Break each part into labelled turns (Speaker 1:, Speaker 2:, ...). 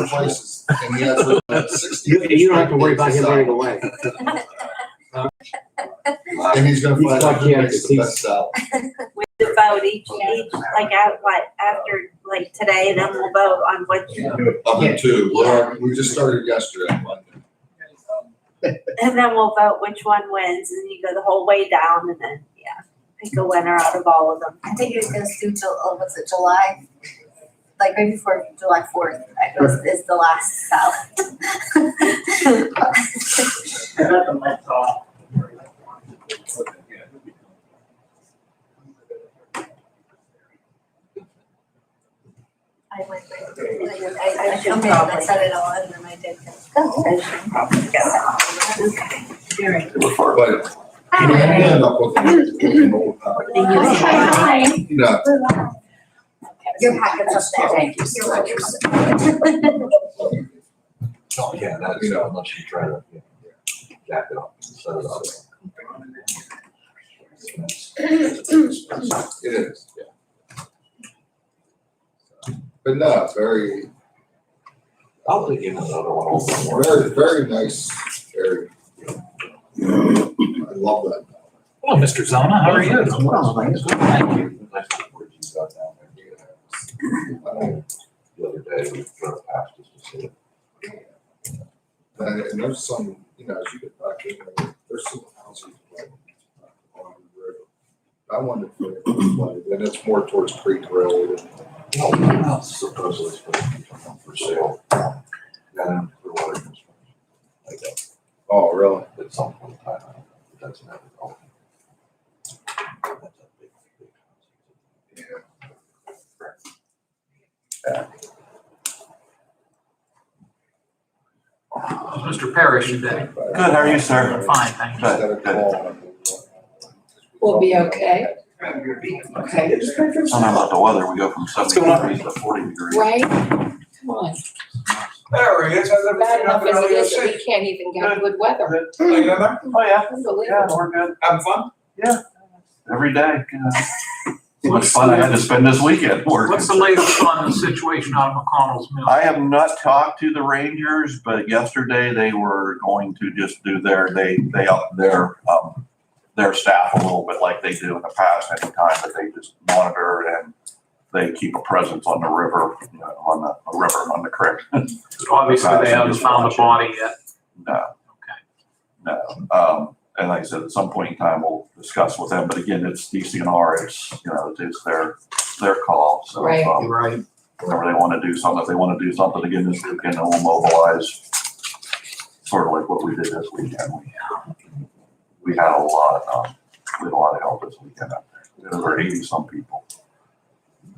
Speaker 1: different places. And he has like 60.
Speaker 2: You don't have to worry about him running away.
Speaker 1: And he's gonna find out who
Speaker 2: Yeah,
Speaker 1: makes the best salad.
Speaker 3: We vote each, like, after, like, today, then we'll vote on what,
Speaker 1: Up to two. We just started yesterday.
Speaker 3: and then we'll vote which one wins, and you go the whole way down, and then, yeah, pick a winner out of all of them.
Speaker 4: I think it goes through till, was it July? Like right before July 4th, is the last ballot. I went, I jumped in, I set it all, and then I did.
Speaker 3: I should probably get that. Okay.
Speaker 1: They were far, but you end up with an old, you know,
Speaker 4: Your packet's up there.
Speaker 5: Thank you.
Speaker 4: You're welcome.
Speaker 6: Oh, yeah, that's, unless you try to jack it up and set it up.
Speaker 1: it is, yeah. But no, very,
Speaker 6: I'll give you another one.
Speaker 1: very, very nice, very. I love that.
Speaker 7: Hello, Mr. Zona, how are you?
Speaker 2: Well, thanks.
Speaker 7: Thank you.
Speaker 6: Nice words you got down there. The other day, we drove past just to see it.
Speaker 1: And there's some, as you get back in there, there's some houses like on the river. I wonder if it's flooded, and it's more towards Creek Road.
Speaker 6: Oh, supposedly it's supposed to be something for sale. Yeah, for water construction. Like that,
Speaker 1: Oh, really?
Speaker 6: at some point in time, that's never going. That's a big
Speaker 1: Yeah.
Speaker 7: Mr. Parrish today.
Speaker 6: Good, how are you, sir?
Speaker 7: Fine, thank you.
Speaker 1: Instead of calling.
Speaker 5: We'll be okay. Okay.
Speaker 6: I don't know about the weather, we go from 70 degrees to 40 degrees.
Speaker 5: Right? Come on.
Speaker 8: There he is. How's
Speaker 5: Bad
Speaker 8: everything
Speaker 5: enough
Speaker 8: up
Speaker 5: as
Speaker 8: there?
Speaker 5: it is that we can't even get good weather.
Speaker 8: How you doing there?
Speaker 6: Oh, yeah,
Speaker 5: Unbelievable.
Speaker 6: we're good.
Speaker 8: Having fun?
Speaker 6: Every day, too much fun I had to spend this weekend working.
Speaker 7: What's the latest on the situation out of McConnell's Mill?
Speaker 6: I have not talked to the Rangers, but yesterday they were going to just do they upped their staff a little bit like they do in the past, anytime that they just monitor and they keep a presence on the river, on the creek.
Speaker 7: Obviously, they haven't found the body yet.
Speaker 6: No.
Speaker 7: Okay.
Speaker 6: No. And like I said, at some point in time, we'll discuss with them, but again, it's DCNR, it's their call, so.
Speaker 5: Right.
Speaker 7: Right.
Speaker 6: Whenever they wanna do something, if they wanna do something again this weekend, then we'll mobilize, sort of like what we did this weekend. We had a lot of help this weekend out there. There were 80-some people.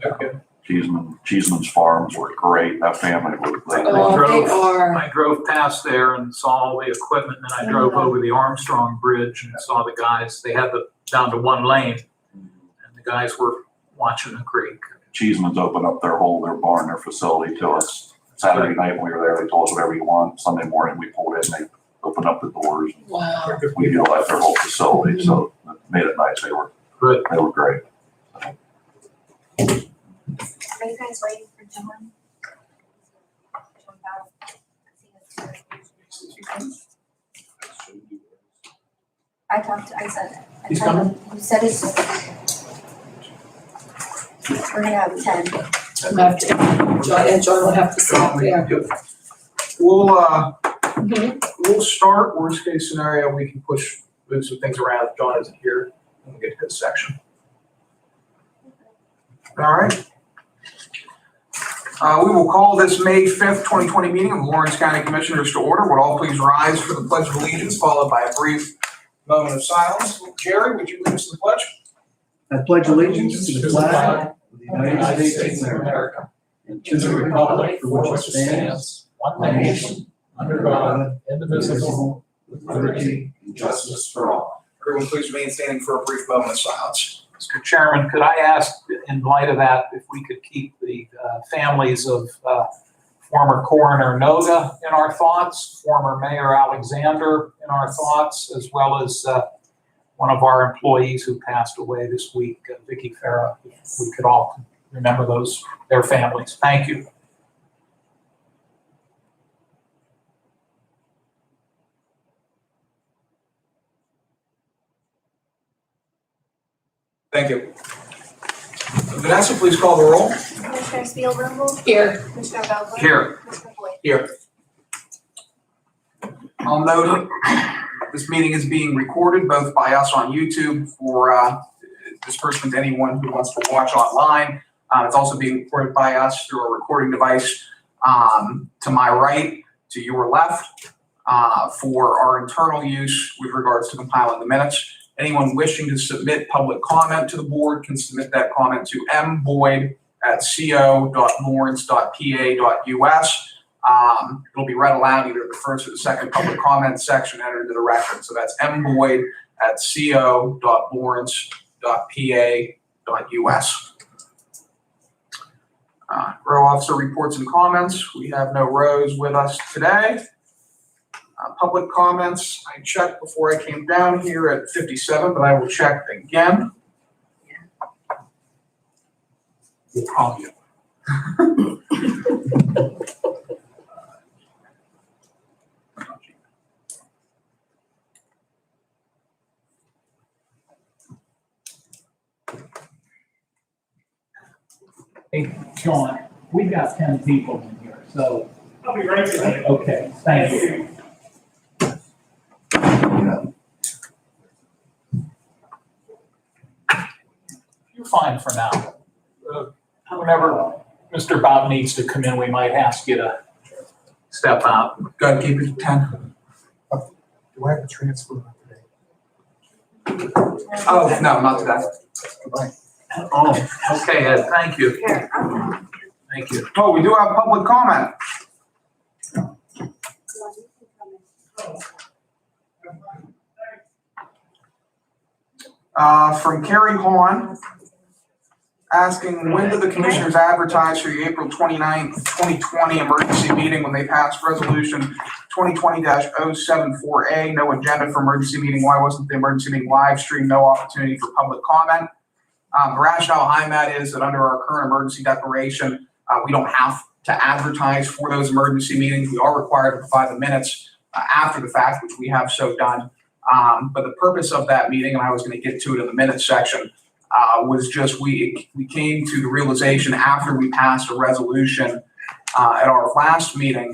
Speaker 8: Okay.
Speaker 6: Cheeseman's farms were great, that family was,
Speaker 5: Oh, they are.
Speaker 7: I drove past there and saw all the equipment, and then I drove over the Armstrong Bridge and saw the guys, they had down to one lane, and the guys were watching the creek.
Speaker 6: Cheeseman's opened up their barn, their facility to us. Saturday night when we were there, they told us whatever you want. Sunday morning, we pulled in, they opened up the doors.
Speaker 5: Wow.
Speaker 6: We utilized their whole facility, so it made it nice. They were great.
Speaker 4: Are you guys waiting for John?
Speaker 8: He's coming?
Speaker 4: You said it's. We're gonna have 10.
Speaker 5: John will have to stop there.
Speaker 8: We'll start, worst case scenario, we can move some things around if John isn't here, and we'll get to this section. All right. We will call this May 5th, 2020 meeting of the Lawrence County Commissioners to order. Would all please rise for the Pledge of Allegiance, followed by a brief moment of silence. Jerry, would you lead us in the pledge?
Speaker 9: I pledge allegiance to the flag of the United States of America and to the republic for which it stands, one nation, under God, indivisible, with liberty and justice for all.
Speaker 8: Everyone please remain standing for a brief moment of silence.
Speaker 7: Mr. Chairman, could I ask, in light of that, if we could keep the families of former Coroner Noga in our thoughts, former Mayor Alexander in our thoughts, as well as one of our employees who passed away this week, Vicky Farah.
Speaker 5: Yes.
Speaker 7: We could all remember their families. Thank you.
Speaker 8: Thank you. Vanessa, please call the roll.
Speaker 4: Commissioner Spielvogel?
Speaker 5: Here.
Speaker 4: Commissioner Vogler?
Speaker 8: Here.
Speaker 4: Commissioner Boyd?
Speaker 8: Here. I'll note this meeting is being recorded both by us on YouTube for disbursement to anyone who wants to watch online. It's also being recorded by us through a recording device to my right, to your left, for our internal use with regards to compiling the minutes. Anyone wishing to submit public comment to the board can submit that comment to mboyd@co.lawrence.pa.us. It'll be read aloud, either the first or the second public comment section entered into the record. So that's mboyd@co.lawrence.pa.us. Row officer reports and comments. We have no rows with us today. Public comments, I checked before I came down here at 57, but I will check again. We'll call you.
Speaker 9: Hey, Sean, we've got 10 people in here, so. I'll be right there. Okay, thank you.
Speaker 7: You're fine for now. Whenever Mr. Bob needs to come in, we might ask you to step out.
Speaker 8: Go ahead, keep it at 10.
Speaker 1: Do I have a transfer today?
Speaker 8: Oh, no, not today.
Speaker 7: Oh, okay, Ed, thank you.
Speaker 3: Here,
Speaker 7: Thank you.
Speaker 8: Oh, we do have public comment. From Carrie Horn, asking when do the commissioners advertise for the April 29th, 2020 emergency meeting when they passed resolution 2020-074A, no agenda for emergency meeting? Why wasn't the emergency meeting live streamed? No opportunity for public comment. The rationale behind that is that under our current emergency declaration, we don't have to advertise for those emergency meetings. We are required to provide the minutes after the fact, which we have so done. But the purpose of that meeting, and I was going to get to it in the minutes section, was just we came to the realization after we passed a resolution at our last meeting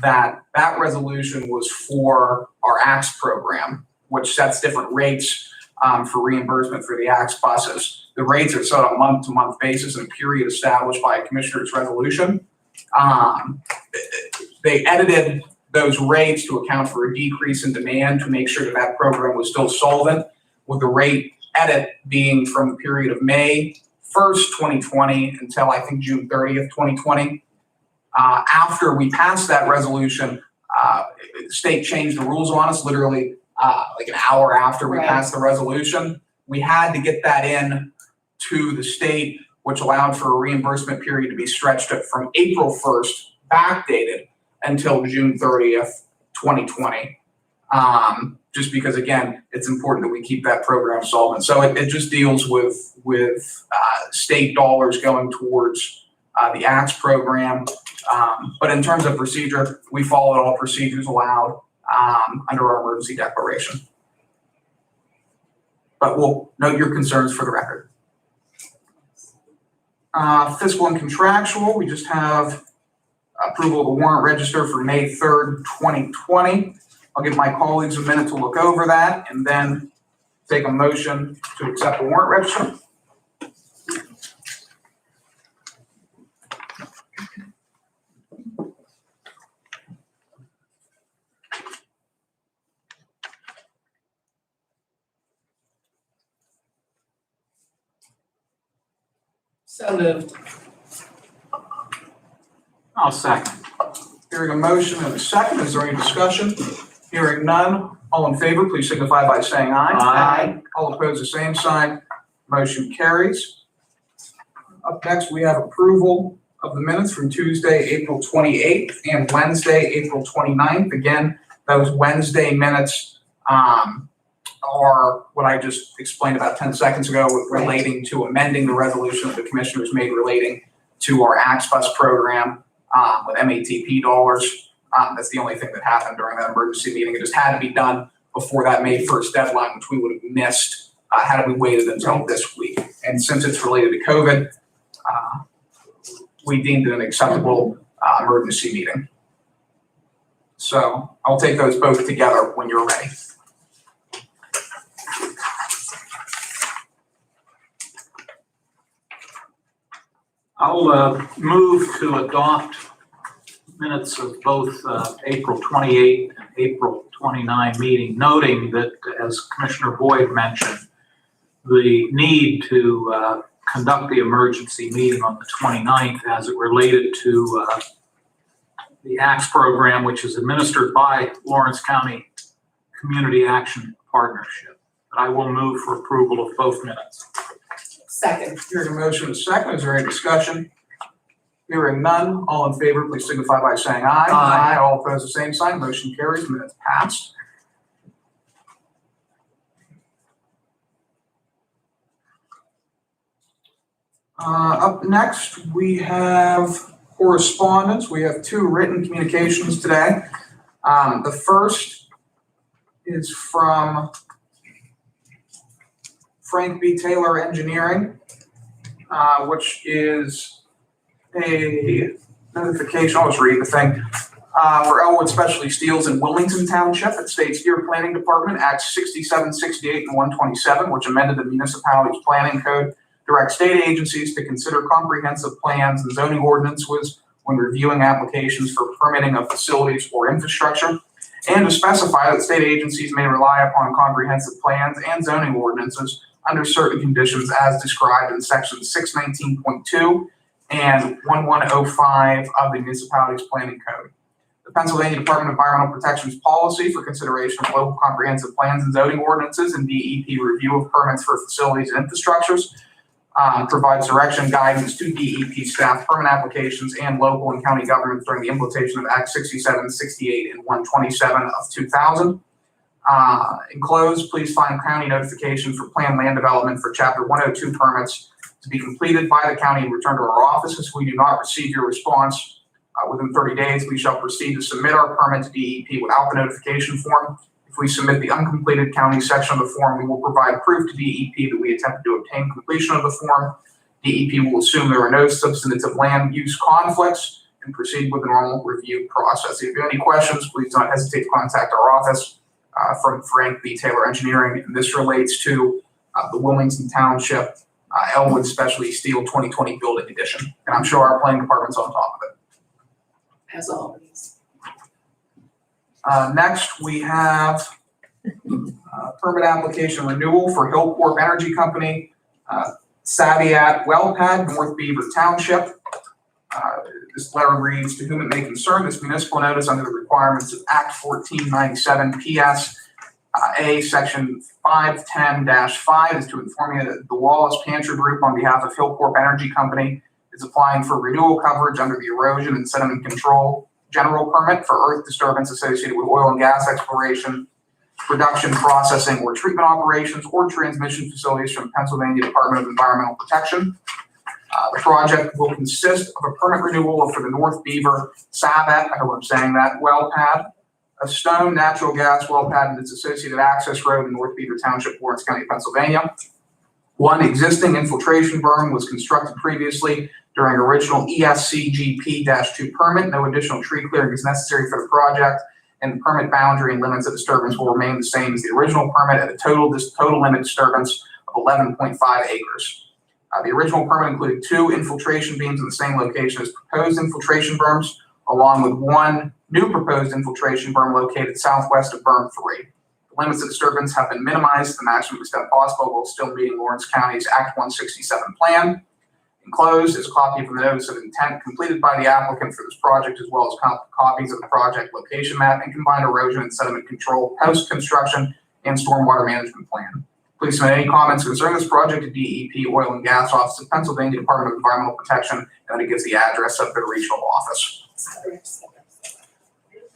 Speaker 8: that resolution was for our ACTS program, which sets different rates for reimbursement for the ACTS buses. The rates are set on a month-to-month basis and a period established by a commissioner's resolution. They edited those rates to account for a decrease in demand to make sure that that program was still solvent, with the rate edit being from the period of May 1st, 2020 until I think June 30th, 2020. After we passed that resolution, the state changed the rules on us literally like an hour after we
Speaker 5: Right.
Speaker 8: passed the resolution. We had to get that in to the state, which allowed for a reimbursement period to be stretched from April 1st, backdated, until June 30th, 2020. Just because, again, it's important that we keep that program solvent. So it just deals with state dollars going towards the ACTS program. But in terms of procedure, we followed all procedures allowed under our emergency declaration. But we'll note your concerns for the record. Fiscal and contractual, we just have approval of the warrant register for May 3rd, 2020. I'll give my colleagues a minute to look over that and then take a motion to accept the warrant register.
Speaker 5: So moved.
Speaker 7: I'll second.
Speaker 8: Hearing a motion and a second, is there any discussion? Hearing none, all in favor, please signify by saying aye.
Speaker 7: Aye.
Speaker 8: All opposed, the same sign. Motion carries. Up next, we have approval of the minutes from Tuesday, April 28th and Wednesday, April 29th. Again, those Wednesday minutes are what I just explained about 10 seconds ago relating to amending the resolution that the commissioners made relating to our ACTS bus program with MATP dollars. That's the only thing that happened during that emergency meeting. It just had to be done before that May 1st deadline, which we would have missed had we waited until this week. And since it's related to COVID, we deemed it an acceptable emergency meeting. So I'll take those both together when you're ready.
Speaker 7: I'll move to adopt minutes of both April 28 and April 29 meeting, noting that, as Commissioner Boyd mentioned, the need to conduct the emergency meeting on the 29th as it related to the ACTS program, which is administered by Lawrence County Community Action Partnership. But I will move for approval of both minutes.
Speaker 5: Second.
Speaker 8: Hearing a motion and a second, is there any discussion? Hearing none, all in favor, please signify by saying aye.
Speaker 5: Aye.
Speaker 8: All opposed, the same sign, motion carries, minutes passed. Up next, we have correspondence. We have 2 written communications today. The first is from Frank B. Taylor Engineering, which is a notification. I'll just read the thing. For Elwood Specialty Steels in Wilmington Township, it states, "Dear Planning Department, Act 67, 68, and 127, which amended the municipality's planning code, direct state agencies to consider comprehensive plans and zoning ordinances when reviewing applications for permitting of facilities or infrastructure, and to specify that state agencies may rely upon comprehensive plans and zoning ordinances under certain conditions as described in section 619.2 and 1105 of the municipality's planning code. The Pennsylvania Department of Environmental Protection's policy for consideration of local comprehensive plans and zoning ordinances and DEP review of permits for facilities and infrastructures provides direction and guidance to DEP staff, permit applications, and local and county governments during the implementation of Act 67, 68, and 127 of 2000. Enclosed, please find county notification for planned land development for Chapter 102 permits to be completed by the county and returned to our office. If we do not receive your response within 30 days, we shall proceed to submit our permit to DEP without the notification form. If we submit the uncompleted county section of the form, we will provide proof to DEP that we attempted to obtain completion of the form. DEP will assume there are no substantive land use conflicts and proceed with the normal review process. If you have any questions, please don't hesitate to contact our office from Frank B. Taylor Engineering. And this relates to the Wilmington Township Elwood Specialty Steel 2020 Building Edition. And I'm sure our planning department's on top of it.
Speaker 5: As always.
Speaker 8: Next, we have permit application renewal for Hillcorp Energy Company, Saviat Well Pad, North Beaver Township. This letter reads, "To whom it may concern, this municipal notice under the requirements of Act 1497 PS A Section 510-5 is to inform you that the Wallace Pantry Group on behalf of Hillcorp Energy Company is applying for renewal coverage under the erosion and sediment control general permit for earth disturbance associated with oil and gas exploration, production, processing, or treatment operations or transmission facilities from Pennsylvania Department of Environmental Protection. The project will consist of a permit renewal for the North Beaver Saviat, I hope I'm saying that, well pad, a stone natural gas well pad and its associated access road in North Beaver Township, Lawrence County, Pennsylvania. One existing infiltration berm was constructed previously during original ESCGP-2 permit. No additional tree clearing is necessary for the project, and the permit boundary and limits of disturbance will remain the same as the original permit at a total limit disturbance of 11.5 acres. The original permit included 2 infiltration beams in the same location as proposed infiltration berms, along with 1 new proposed infiltration berm located southwest of berm 3. The limits of disturbance have been minimized to the maximum extent possible while still meeting Lawrence County's Act 167 plan. Enclosed is a copy from the notice of intent completed by the applicant for this project, as well as copies of the project location map and combined erosion and sediment control, post-construction, and stormwater management plan. Please submit any comments concerning this project to DEP Oil and Gas Office of Pennsylvania Department of Environmental Protection, and then it gives the address of the regional office.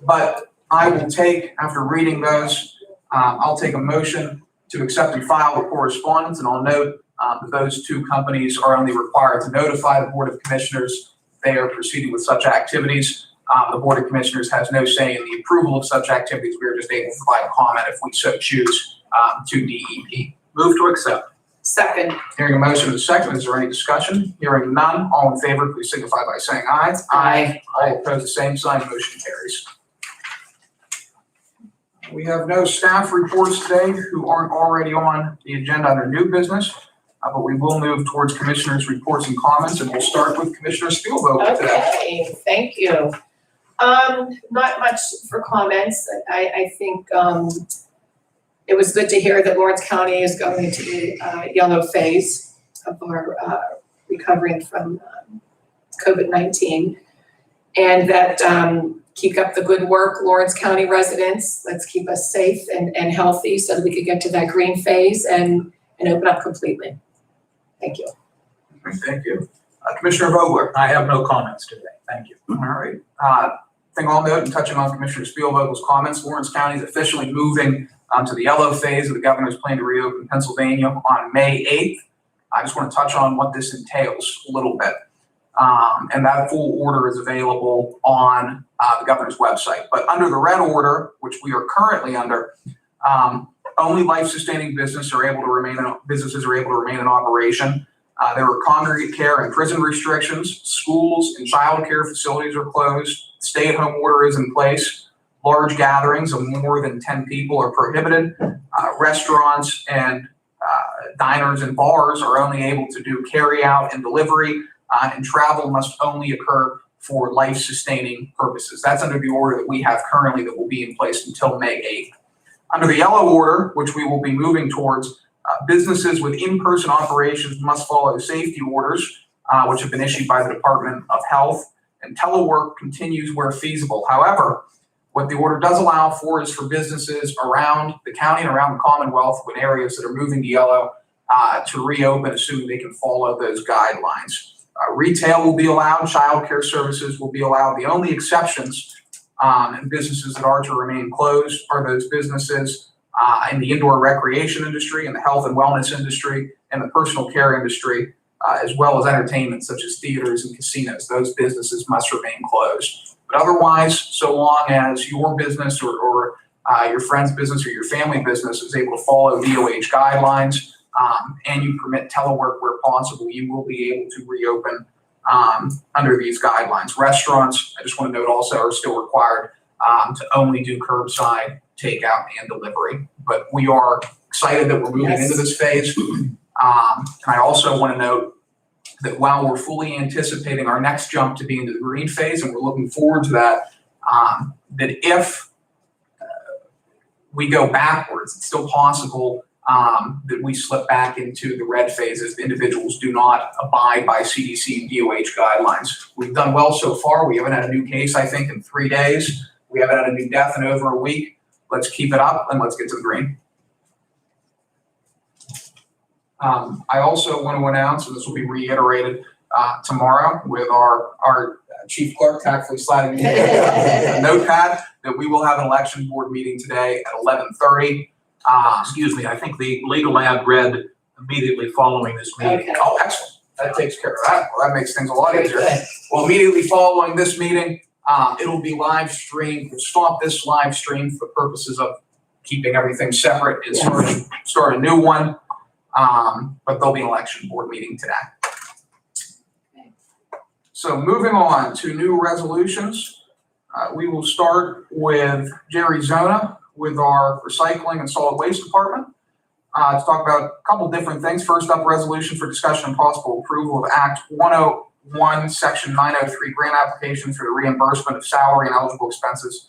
Speaker 8: But I will take, after reading those, I'll take a motion to accept and file the correspondence, and I'll note that those 2 companies are only required to notify the Board of Commissioners they are proceeding with such activities. The Board of Commissioners has no say in the approval of such activities. We are just able to provide comment if we so choose to DEP. Move to accept.
Speaker 5: Second.
Speaker 8: Hearing a motion and a second, is there any discussion? Hearing none, all in favor, please signify by saying aye.
Speaker 5: Aye.
Speaker 8: All opposed, the same sign, motion carries. We have no staff reports today who aren't already on the agenda under new business, but we will move towards commissioners' reports and comments, and we'll start with Commissioner Spielvogel today.
Speaker 5: Okay, thank you. Not much for comments. I think, it was good to hear that Lawrence County is going to the yellow phase of our recovering from COVID-19. And that keep up the good work, Lawrence County residents. Let's keep us safe and healthy so that we could get to that green phase and open up completely. Thank you.
Speaker 8: Thank you. Commissioner Vogler.
Speaker 7: I have no comments today. Thank you.
Speaker 8: All right. Thing I'll note, and touching on Commissioner Spielvogel's comments, Lawrence County is officially moving to the yellow phase of the governor's plan to reopen Pennsylvania on May 8th. I just want to touch on what this entails a little bit. And that full order is available on the governor's website. But under the red order, which we are currently under, only life-sustaining businesses are able to remain in operation. There are congregate care and prison restrictions. Schools and child care facilities are closed. Stay-at-home order is in place. Large gatherings of more than 10 people are prohibited. Restaurants and diners and bars are only able to do carry-out and delivery, and travel must only occur for life-sustaining purposes. That's under the order that we have currently that will be in place until May 8th. Under the yellow order, which we will be moving towards, businesses with in-person operations must follow safety orders, which have been issued by the Department of Health, and telework continues where feasible. However, what the order does allow for is for businesses around the county and around the Commonwealth in areas that are moving to yellow to reopen, assuming they can follow those guidelines. Retail will be allowed, child care services will be allowed. The only exceptions and businesses that are to remain closed are those businesses in the indoor recreation industry, in the health and wellness industry, and the personal care industry, as well as entertainment such as theaters and casinos. Those businesses must remain closed. But otherwise, so long as your business or your friend's business or your family business is able to follow DOH guidelines and you permit telework where possible, you will be able to reopen under these guidelines. Restaurants, I just want to note also, are still required to only do curbside takeout and delivery. But we are excited that we're moving into this phase. And I also want to note that while we're fully anticipating our next jump to be into the green phase, and we're looking forward to that, that if we go backwards, it's still possible that we slip back into the red phase as individuals do not abide by CDC and DOH guidelines. We've done well so far. We haven't had a new case, I think, in 3 days. We haven't had a new death in over a week. Let's keep it up and let's get to the green. I also want to announce, and this will be reiterated tomorrow with our chief clerk tactfully sliding me a notepad, that we will have an election board meeting today at 11:30.
Speaker 7: Excuse me, I think the legal ad read immediately following this meeting.
Speaker 5: Okay.
Speaker 8: Oh, excellent. That takes care of that. Well, that makes things a lot
Speaker 5: Very
Speaker 8: easier.
Speaker 5: good.
Speaker 8: Well, immediately following this meeting, it'll be live streamed. We'll stop this live stream for purposes of keeping everything separate and start a new one. But there'll be an election board meeting today. So moving on to new resolutions, we will start with Jerry Zona with our recycling and solid waste department to talk about a couple different things. First up, resolution for discussion and possible approval of Act 101, Section 903 grant application for the reimbursement of salary and eligible expenses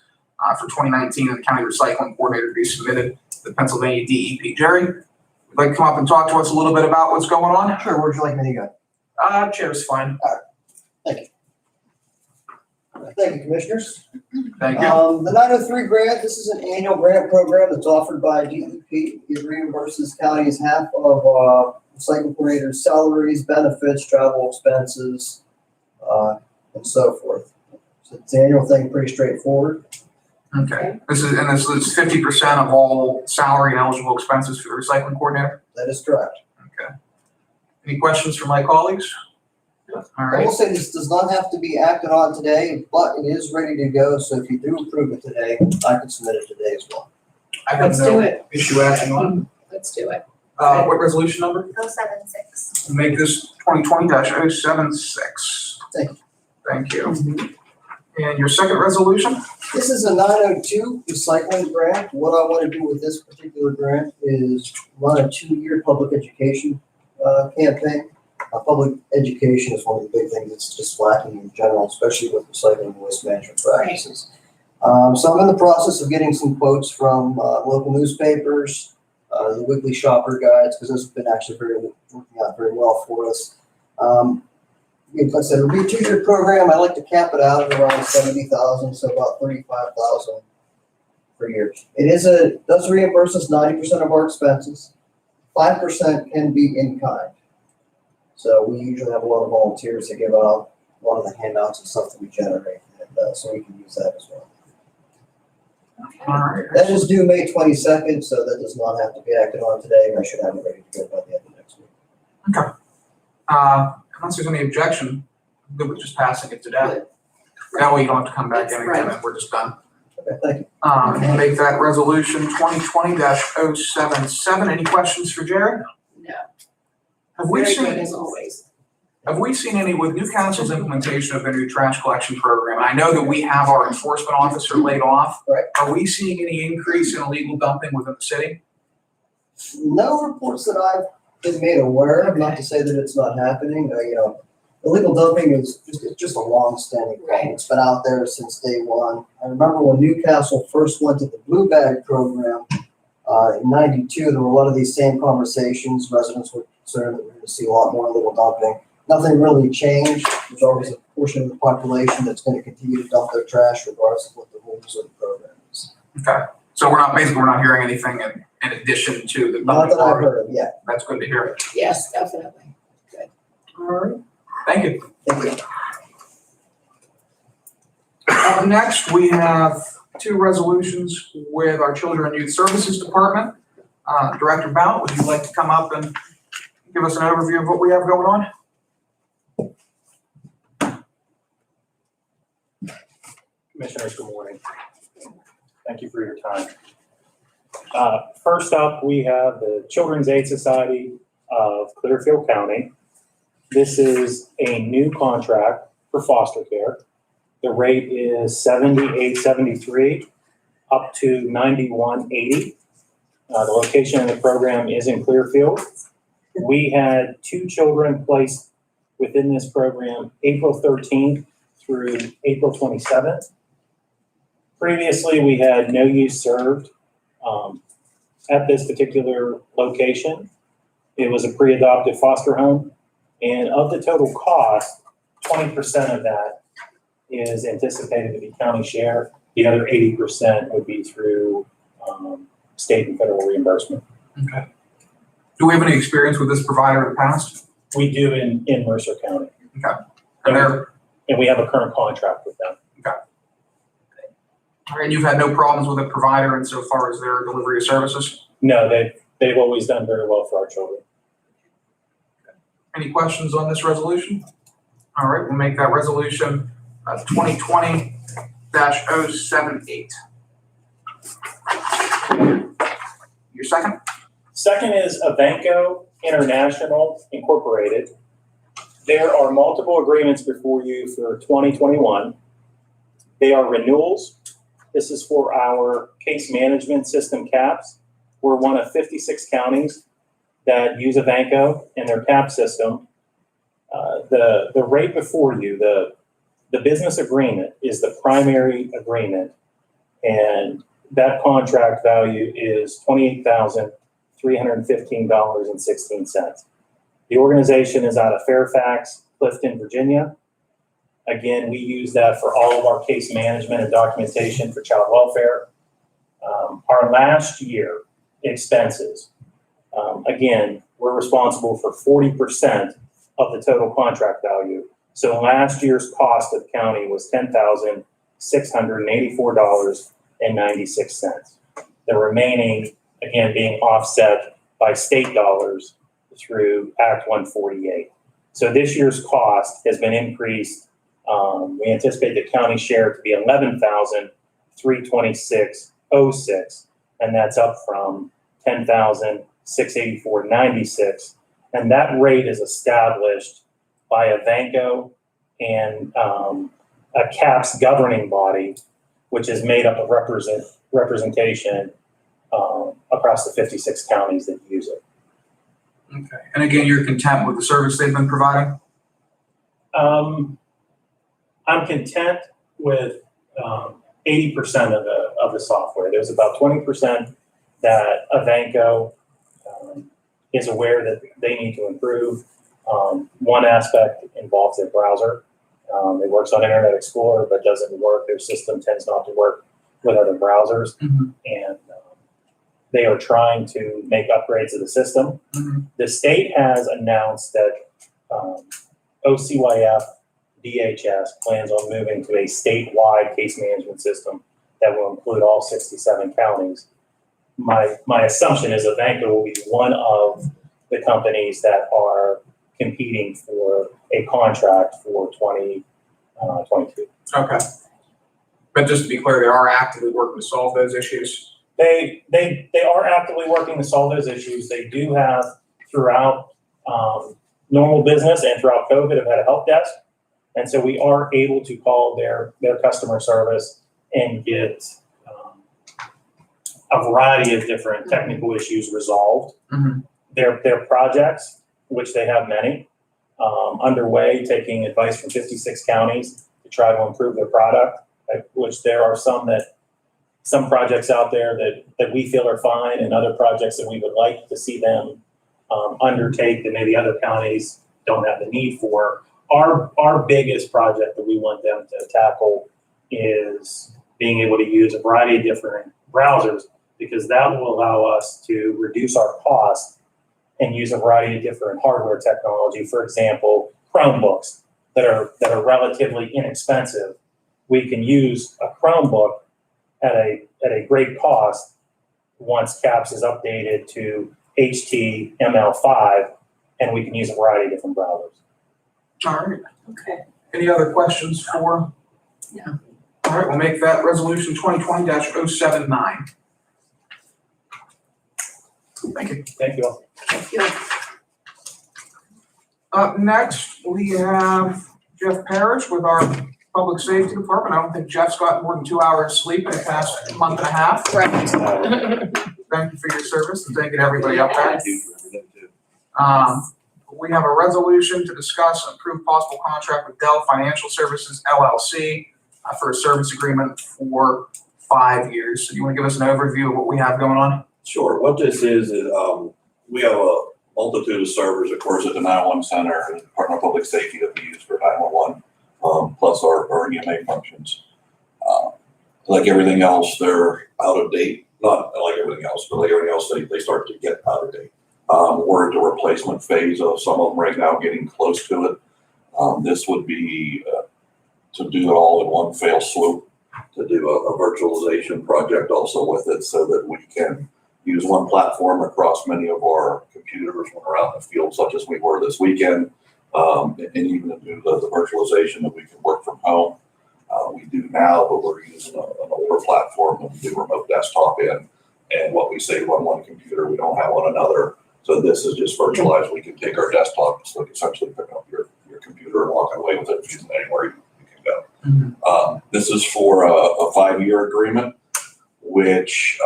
Speaker 8: for 2019 and the county recycling coordinator to be submitted to the Pennsylvania DEP. Jerry, would you like to come up and talk to us a little bit about what's going on?
Speaker 2: Sure, where'd you like me to go?
Speaker 8: Chair's fine.
Speaker 10: Thank you, Commissioners.
Speaker 8: Thank you.
Speaker 10: The 903 grant, this is an annual grant program that's offered by DEP. It reimburses counties half of recycling coordinators' salaries, benefits, travel expenses, and so forth. So it's an annual thing, pretty straightforward.
Speaker 8: Okay. This is 50% of all salary and eligible expenses for the recycling coordinator?
Speaker 10: That is correct.
Speaker 8: Okay. Any questions from my colleagues? All
Speaker 10: I
Speaker 8: right.
Speaker 10: will say this does not have to be acted on today, but it is ready to go. So if you do approve it today, I can submit it today as well.
Speaker 8: I have
Speaker 5: Let's do
Speaker 8: no
Speaker 5: it.
Speaker 8: issue acting on
Speaker 5: Let's do it.
Speaker 8: What resolution number?
Speaker 4: 076.
Speaker 8: Make this 2020-076.
Speaker 10: Thank you.
Speaker 8: Thank you. And your second resolution?
Speaker 10: This is a 902 recycling grant. What I want to do with this particular grant is run a 2-year public education campaign. Public education is one of the big things that's just lacking in general, especially with recycling and waste management practices. So I'm in the process of getting some quotes from local newspapers, the weekly shopper guides, because those have been actually working out very well for us. Like I said, it'll be a 2-year program. I like to cap it out at around 70,000, so about 35,000 per year. Does reimburse us 90% of our expenses. 5% can be in kind. So we usually have a lot of volunteers to give out a lot of the handouts and stuff that we generate, and so we can use that as well.
Speaker 8: All right.
Speaker 10: That is due May 22nd, so that does not have to be acted on today. I should have it ready to go by the end of next week.
Speaker 8: Unless there's any objection, I'm good with just passing it today. That way you don't have to come back in again and we're just done.
Speaker 10: Okay, thank you.
Speaker 8: We'll make that resolution 2020-077. Any questions for Jared?
Speaker 5: No.
Speaker 8: Have we
Speaker 5: Very
Speaker 8: seen?
Speaker 5: good as always.
Speaker 8: Have we seen any, with Newcastle's implementation of their new trash collection program, and I know that we have our enforcement officer laid off.
Speaker 10: Right.
Speaker 8: Are we seeing any increase in illegal dumping within the city?
Speaker 10: No reports that I've been made aware of, not to say that it's not happening. Illegal dumping is just a long-standing problem.
Speaker 5: Right.
Speaker 10: It's been out there since day one. I remember when Newcastle first went to the Blue Bag program in '92, there were a lot of these same conversations. Residents were concerned that we're going to see a lot more illegal dumping. Nothing really changed. There's always a portion of the population that's going to continue to dump their trash regardless of what the rules of the program is.
Speaker 8: Okay, so we're not hearing anything in addition to the
Speaker 10: Not
Speaker 8: dumping
Speaker 10: that I've
Speaker 8: part.
Speaker 10: heard of yet.
Speaker 8: That's good to hear.
Speaker 5: Yes, definitely.
Speaker 8: All right. Thank you.
Speaker 10: Thank you.
Speaker 8: Up next, we have 2 resolutions with our Children and Youth Services Department. Director Bout, would you like to come up and give us an overview of what we have going on?
Speaker 11: Commissioners, good morning. Thank you for your time. First up, we have the Children's Aid Society of Clearfield County. This is a new contract for foster care. The rate is $78.73 up to $91.80. The location of the program is in Clearfield. We had 2 children placed within this program April 13th through April 27th. Previously, we had no youth served at this particular location. It was a pre-adopted foster home, and of the total cost, 20% of that is anticipated to be county share. The other 80% would be through state and federal reimbursement.
Speaker 8: Okay. Do we have any experience with this provider in the past?
Speaker 11: We do in Mercer County.
Speaker 8: Okay.
Speaker 11: And we have a current contract with them.
Speaker 8: And you've had no problems with the provider insofar as their delivery of services?
Speaker 11: No, they've always done very well for our children.
Speaker 8: Any questions on this resolution? All right, we'll make that resolution 2020-078. Your second?
Speaker 11: Second is Avanco International Incorporated. There are multiple agreements before you for 2021. They are renewals. This is for our case management system CAPS. We're one of 56 counties that use Avanco in their CAP system. The rate before you, the business agreement is the primary agreement, and that contract value is $28,315.16. The organization is out of Fairfax, Clifton, Virginia. Again, we use that for all of our case management and documentation for child welfare. Our last year expenses, again, we're responsible for 40% of the total contract value. So last year's cost of the county was $10,684.96. The remaining, again, being offset by state dollars through Act 148. So this year's cost has been increased. We anticipate the county share to be $11,326.06, and that's up from $10,000 $684.96. And that rate is established by Avanco and a CAPS governing body, which is made up of representation across the 56 counties that use it.
Speaker 8: Okay, and again, you're content with the service they've been providing?
Speaker 11: I'm content with 80% of the software. There's about 20% that Avanco is aware that they need to improve. One aspect involves their browser. It works on Internet Explorer, but doesn't work. Their system tends not to work with other browsers. And they are trying to make upgrades to the system. The state has announced that OCYF DHS plans on moving to a statewide case management system that will include all 67 counties. My assumption is Avanco will be one of the companies that are competing for a contract for 2022.
Speaker 8: Okay. But just to be clear, they are actively working to solve those issues?
Speaker 11: They are actively working to solve those issues. They do have, throughout normal business and throughout COVID, have had a help desk. And so we are able to call their customer service and get a variety of different technical issues resolved. Their projects, which they have many, underway, taking advice from 56 counties to try to improve their product, which there are some projects out there that we feel are fine, and other projects that we would like to see them undertake that maybe other counties don't have the need for. Our biggest project that we want them to tackle is being able to use a variety of different browsers, because that will allow us to reduce our cost and use a variety of different hardware technology. For example, Chromebooks that are relatively inexpensive. We can use a Chromebook at a great cost once CAPS is updated to HTML5, and we can use a variety of different browsers.
Speaker 8: All right.
Speaker 5: Okay.
Speaker 8: Any other questions for?
Speaker 5: No.
Speaker 8: All right, we'll make that resolution 2020-079. Thank you.
Speaker 11: Thank you all.
Speaker 5: Thank you.
Speaker 8: Up next, we have Jeff Parrish with our Public Safety Department. I don't think Jeff's got more than 2 hours sleep in the past month and a half.
Speaker 5: Right.
Speaker 8: Thank you for your service, and thank you to everybody up there.
Speaker 5: Yes.
Speaker 8: We have a resolution to discuss and approve possible contract with Dell Financial Services LLC for a service agreement for 5 years. So you want to give us an overview of what we have going on?
Speaker 6: Sure. What this is we have a multitude of servers, of course, at the 911 center and Department of Public Safety that we use for 911, plus our EMA functions. Like everything else, they're out of date. Not like everything else, but like everything else, they start to get out of date. We're at the replacement phase of some of them right now, getting close to it. This would be to do it all in one fell swoop, to do a virtualization project also with it, so that we can use one platform across many of our computers when we're out in the field, such as we were this weekend, and even to do the virtualization that we can work from home. We do now, but we're using an older platform that we do remote desktop in, and what we save on one computer, we don't have on another. So this is just virtualized. We can take our desktop, so essentially pick up your computer and walk away with it, using it anywhere you can go. This is for a 5-year agreement, which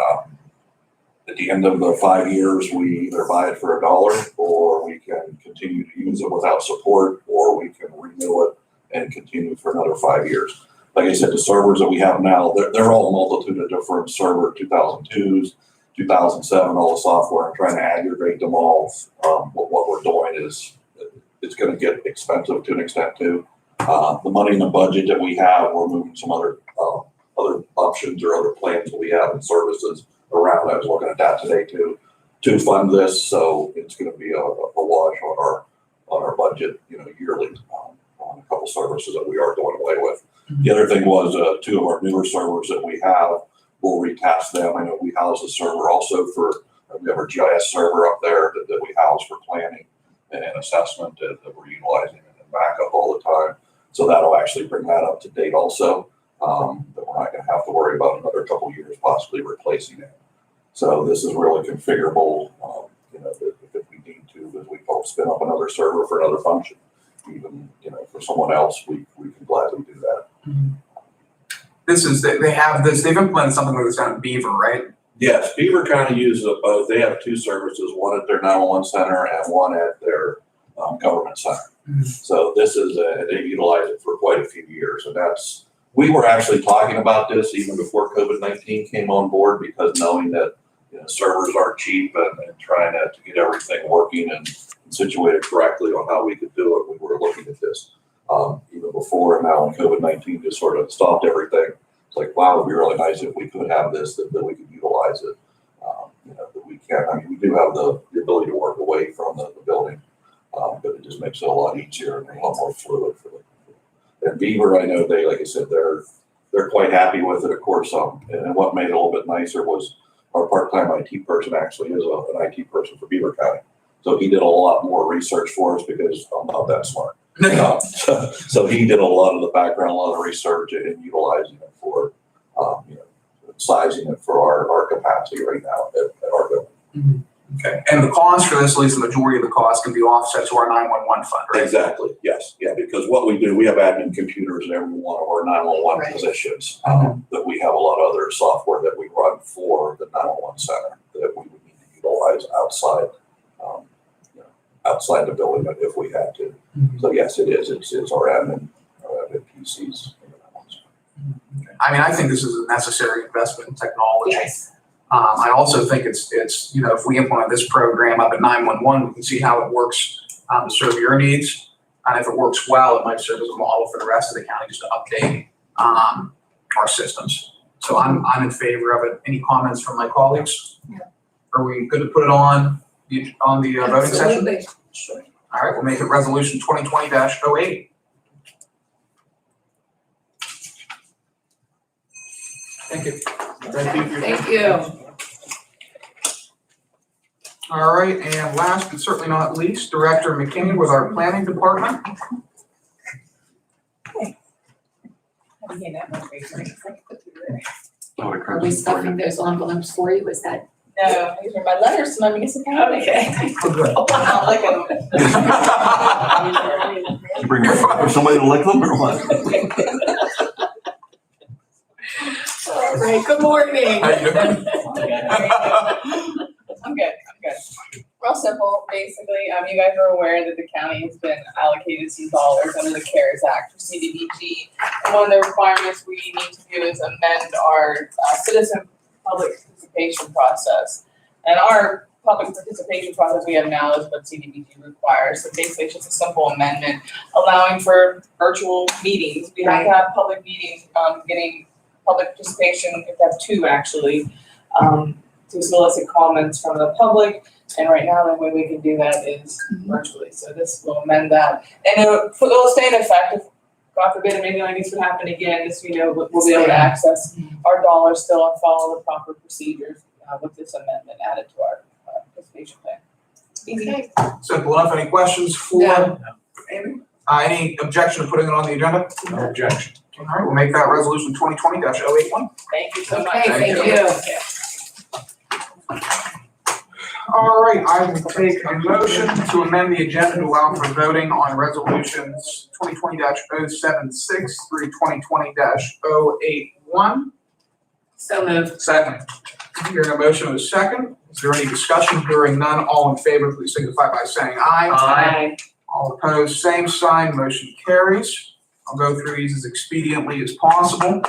Speaker 6: at the end of the 5 years, we either buy it for $1, or we can continue to use it without support, or we can renew it and continue for another 5 years. Like I said, the servers that we have now, they're all a multitude of different server 2002s, 2007, all the software, and trying to aggregate them all. What we're doing is it's going to get expensive to an extent too. The money in the budget that we have, we're moving some other options or other plans that we have and services around. I was looking at that today too, to fund this. So it's going to be a wash on our budget, yearly, on a couple services that we are doing away with. The other thing was 2 of our newer servers that we have, we'll retask them. I know we house a server also we have our GIS server up there that we house for planning and assessment that we're utilizing and backup all the time. So that'll actually bring that up to date also, that we're not going to have to worry about another couple of years possibly replacing it. So this is really configurable. spin up another server for another function. Even, for someone else, we can gladly do that.
Speaker 8: This is, they have this, they've implemented something like this down in Beaver, right?
Speaker 6: Yes, Beaver County uses it both. They have two services, one at their 911 center and one at their government center. So this is, they've utilized it for quite a few years. And we were actually talking about this even before COVID-19 came on board, because knowing that servers aren't cheap and trying to get everything working and situated correctly on how we could do it, we were looking at this even before. And now when COVID-19 just sort of stopped everything, it's like, wow, it'd be really nice if we could have this, that we could utilize it. That we can. I mean, we do have the ability to work away from the building, but it just makes it a lot easier and a lot more fluid for them. And Beaver, I know like I said, they're quite happy with it, of course. And what made it a little bit nicer was our part-time IT person actually is an IT person for Beaver County. So he did a lot more research for us because I'm not that smart. So he did a lot of the background, a lot of the research and utilizing it for, sizing it for our capacity right now at our building.
Speaker 8: Okay, and the cost for this, at least the majority of the cost, can be offset to our 911 fund, right?
Speaker 6: Exactly, yes, yeah, because what we do, we have admin computers in every one of our 911
Speaker 4: Right.
Speaker 6: positions. That we have a lot of other software that we run for the 911 center that we would need to utilize outside the building if we had to. So yes, it is. It's our admin PCs.
Speaker 8: I mean, I think this is a necessary investment in technology.
Speaker 5: Yes.
Speaker 8: I also think it's, if we implement this program up at 911, we can see how it works to serve your needs. And if it works well, it might serve as a model for the rest of the county just to update our systems. So I'm in favor of it. Any comments from my colleagues?
Speaker 5: Yeah.
Speaker 8: Are we good to put it on the voting session?
Speaker 5: Absolutely. Sure.
Speaker 8: All right, we'll make it resolution 2020-08. Thank you.
Speaker 5: Thank you.
Speaker 8: All right, and last but certainly not least, Director McKinney with our planning department.
Speaker 5: Are we stuffing those envelopes for you? Is that?
Speaker 12: No, these are my letters to my municipality.
Speaker 5: Okay.
Speaker 12: Wow, look at them.
Speaker 6: You bring somebody to lick them or what?
Speaker 5: All right, good morning.
Speaker 8: How you doing?
Speaker 12: I'm good. Real simple, basically, you guys are aware that the county has been allocated some dollars under the CARES Act for CDBG. And one of the requirements we need to do is amend our citizen public participation process. And our public participation process we have now is what CDBG requires. So basically, it's just a simple amendment allowing for virtual meetings. We have to have public meetings, getting public participation, we have to have two actually, to solicit comments from the public. And right now, the way we can do that is virtually. So this will amend that. And it'll stay in effect if, God forbid, maybe like this would happen again, just, we'll be able to access our dollars still and follow the proper procedures with this amendment added to our participation plan. Easy.
Speaker 5: Okay.
Speaker 8: Simple enough. Any questions for
Speaker 5: No.
Speaker 8: Amy? Any objection to putting it on the agenda?
Speaker 9: No objection.
Speaker 8: All right, we'll make that resolution 2020-081.
Speaker 12: Thank you so much.
Speaker 5: Okay, thank you.
Speaker 8: All right, I will take a motion to amend the agenda to allow for voting on resolutions 2020-076 through 2020-081.
Speaker 5: So moved.
Speaker 8: Second. Hearing a motion with a second. Is there any discussion? Hearing none, all in favor, please signify by saying aye.
Speaker 5: Aye.
Speaker 8: All opposed, same sign, motion carries. I'll go through these as expediently as possible.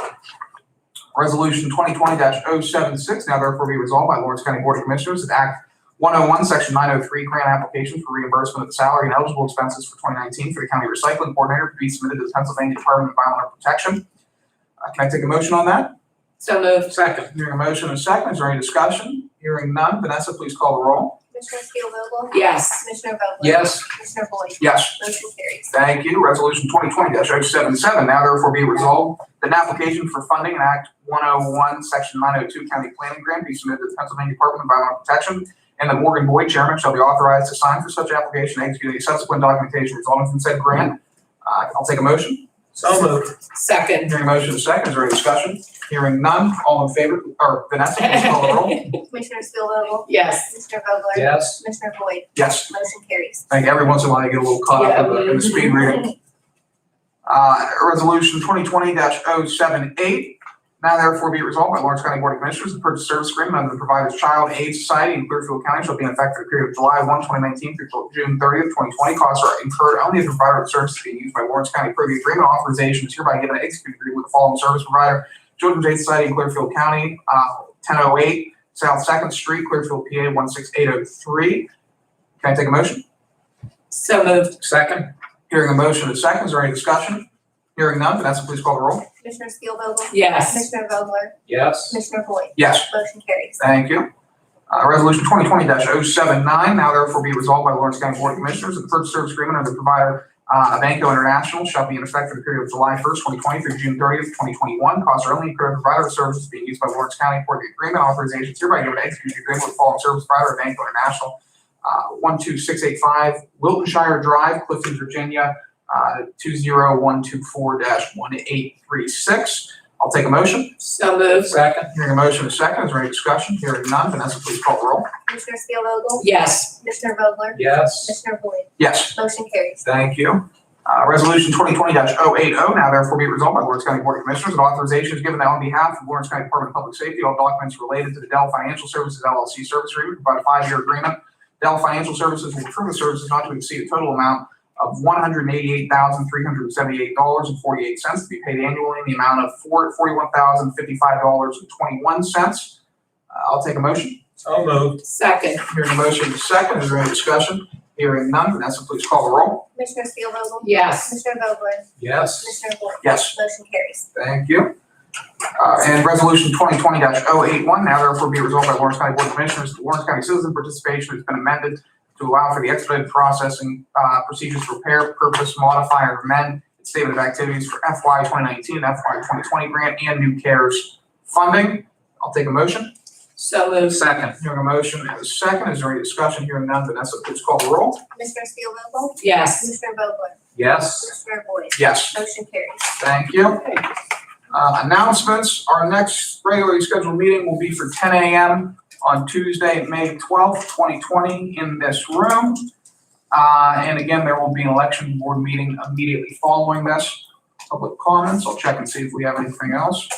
Speaker 8: Resolution 2020-076, now therefore be resolved by Lawrence County Board of Commissioners that Act 101, Section 903, grant application for reimbursement of the salary and eligible expenses for 2019 for the county recycling coordinator to be submitted to the Pennsylvania Department of Environmental Protection. Can I take a motion on that?
Speaker 5: So moved.
Speaker 8: Second. Hearing a motion and a second, is there any discussion? Hearing none, Vanessa, please call the roll.
Speaker 4: Commissioner Steelvogel?
Speaker 5: Yes.
Speaker 4: Commissioner Vogler?
Speaker 8: Yes.
Speaker 4: Commissioner Boyd?
Speaker 8: Yes.
Speaker 4: Motion carries.
Speaker 8: Thank you. Resolution 2020-077, now therefore be resolved that an application for funding in Act 101, Section 902 County Planning Grant be submitted to the Pennsylvania Department of Environmental Protection, and that Morgan Boyd, Chairman, shall be authorized to sign for such application and execute any subsequent documentation resulting from said grant. I'll take a motion.
Speaker 7: So moved.
Speaker 5: Second.
Speaker 8: Hearing a motion and a second, is there any discussion? Hearing none, all in favor, or Vanessa, please call the roll.
Speaker 4: Commissioner Spielvogel?
Speaker 5: Yes.
Speaker 4: Commissioner Vogler?
Speaker 7: Yes.
Speaker 4: Commissioner Boyd?
Speaker 8: Yes,
Speaker 4: Motion carries.
Speaker 8: thank you. Every once in a while you get a little caught up in the speed reading. Resolution 2020-078. Now therefore be it resolved by Lawrence County Board of Commissioners, the purchase service agreement under the Providers Child Aid Society in Clearfield County shall be in effect for the period of July 1, 2019 through June 30th, 2020. Costs are incurred only if the provider of the service is being used by Lawrence County per the agreement. Authorization is hereby given to execute agreement with the following service provider: Children's Aid Society in Clearfield County, 1008 South 2nd Street, Clearfield, PA 16803. Can I take a motion?
Speaker 5: So moved.
Speaker 8: Second. Hearing a motion and a second, is there any discussion? Hearing none, Vanessa, please call the roll.
Speaker 4: Commissioner Spielvogel?
Speaker 5: Yes.
Speaker 4: Commissioner Vogler?
Speaker 7: Yes.
Speaker 4: Commissioner Boyd?
Speaker 8: Yes.
Speaker 4: Motion carries.
Speaker 8: Thank you. Resolution 2020-079, now therefore be resolved by Lawrence County Board of Commissioners that the purchase service agreement under the provider Avanco International shall be in effect for the period of July 1st, 2020 through June 30th, 2021. Costs are only incurred by the provider of services being used by Lawrence County for the agreement. Authorization is hereby given to execute the agreement with the following service provider Avanco International, 12685 Wiltonshire Drive, Clifton, Virginia, 20124-1836. I'll take a motion.
Speaker 5: So moved.
Speaker 7: Second.
Speaker 8: Hearing a motion and a second, is there any discussion? Hearing none, Vanessa, please call the roll.
Speaker 4: Commissioner Spielvogel?
Speaker 5: Yes.
Speaker 4: Commissioner Vogler?
Speaker 7: Yes.
Speaker 4: Commissioner Boyd?
Speaker 8: Yes.
Speaker 4: Motion carries.
Speaker 8: Thank you. Resolution 2020-080, now therefore be resolved by Lawrence County Board of Commissioners that authorization is given on behalf of Lawrence County Department of Public Safety, all documents related to the Dell Financial Services LLC service agreement, provide a 5-year agreement. Dell Financial Services will approve the services not to exceed a total amount of $188,378.48 to be paid annually in the amount of $41,055.21. I'll take a motion.
Speaker 7: So moved.
Speaker 5: Second.
Speaker 8: Hearing a motion and a second, is there any discussion? Hearing none, Vanessa, please call the roll.
Speaker 4: Commissioner Spielvogel?
Speaker 5: Yes.
Speaker 4: Commissioner Vogler?
Speaker 7: Yes.
Speaker 4: Commissioner Boyd?
Speaker 8: Yes.
Speaker 4: Motion carries.
Speaker 8: Thank you. And resolution 2020-081, now therefore be resolved by Lawrence County Board of Commissioners, the Lawrence County citizen participation has been amended to allow for the expedited processing procedures to repair, purpose, modify, or amend its statement of activities for FY 2019 and FY 2020 grant and new CARES funding. I'll take a motion.
Speaker 5: So moved.
Speaker 8: Second. Hearing a motion and a second, is there any discussion? Hearing none, Vanessa, please call the roll.
Speaker 4: Commissioner Spielvogel?
Speaker 5: Yes.
Speaker 4: Commissioner Vogler?
Speaker 7: Yes.
Speaker 4: Commissioner Boyd?
Speaker 8: Yes.
Speaker 4: Motion carries.
Speaker 8: Thank you. Announcements, our next regularly scheduled meeting will be for 10 a.m. on Tuesday, May 12th, 2020 in this room. And again, there will be an election board meeting immediately following this. Public comments, I'll check and see if we have anything else.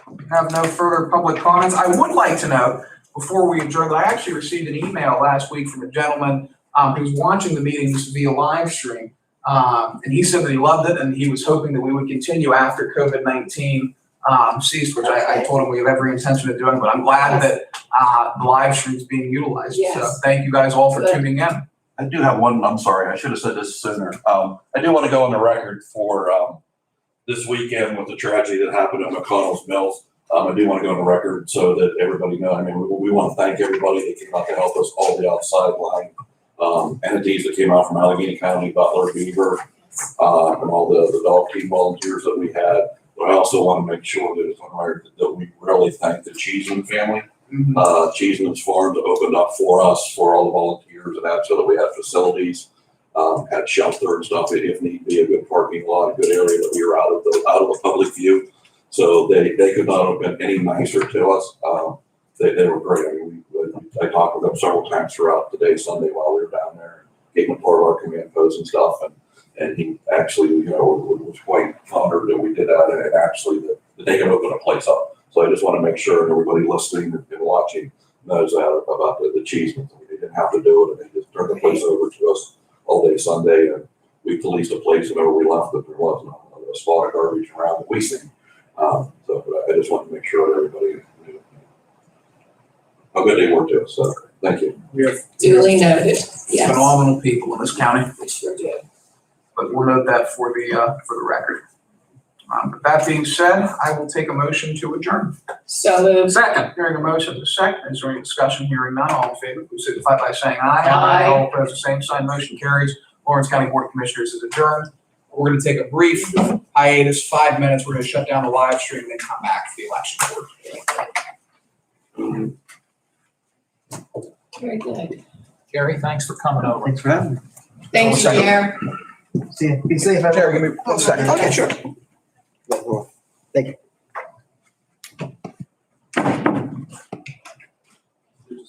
Speaker 8: We have no further public comments. I would like to note, before we adjourn, that I actually received an email last week from a gentleman who was watching the meetings via live stream. And he said that he loved it and he was hoping that we would continue after COVID-19 ceased, which I told him we have every intention of doing, but I'm glad that the live stream is being utilized.
Speaker 5: Yes.
Speaker 8: So thank you guys all for tuning in.
Speaker 6: I do have one, I'm sorry, I should have said this sooner. I do want to go on the record for this weekend with the tragedy that happened at McConnell's Mills. I do want to go on the record so that everybody knows. I mean, we want to thank everybody that came out to help us, all the outside line entities that came out from Allegheny County, Butler, Beaver, and all the dog team volunteers that we had. But I also want to make sure that it's on record that we really thank the Cheeseman family. Cheeseman's Farms opened up for us, for all the volunteers and that, so that we had facilities, had shelter and stuff, if need be, a good parking lot, a good area that we were out of the public view. So they could not have been any nicer to us. They were great. I mean, I talked with them several times throughout the day, Sunday while we were down there, gave them part of our command post and stuff. And he actually, was quite honored that we did that, and actually that they could open a place up. So I just want to make sure everybody listening and watching knows that about the Cheeseman. They didn't have to do it, and they just turned the place over to us all day Sunday, and we policed the place whenever we left that there wasn't a spot of garbage around that we seen. So I just want to make sure that everybody knew how good they were to us. So thank you.
Speaker 5: Duly noted. Yes.
Speaker 8: Phenomenal people in this county.
Speaker 5: We sure did.
Speaker 8: But we'll note that for the record. With that being said, I will take a motion to adjourn.
Speaker 5: So moved.
Speaker 8: Second, hearing a motion, the second, is there any discussion? Hearing none, all in favor, please signify by saying aye.
Speaker 5: Aye.
Speaker 8: All opposed, the same sign, motion carries. Lawrence County Board of Commissioners is adjourned. We're going to take a brief hiatus, 5 minutes. We're going to shut down the live stream and then come back for the election board.
Speaker 5: Very good.
Speaker 7: Gary, thanks for coming over.
Speaker 2: Thanks for having me.
Speaker 5: Thank you, Mayor.
Speaker 10: See you. Be safe, everyone.
Speaker 8: Jerry, give me 1 second. Okay, sure.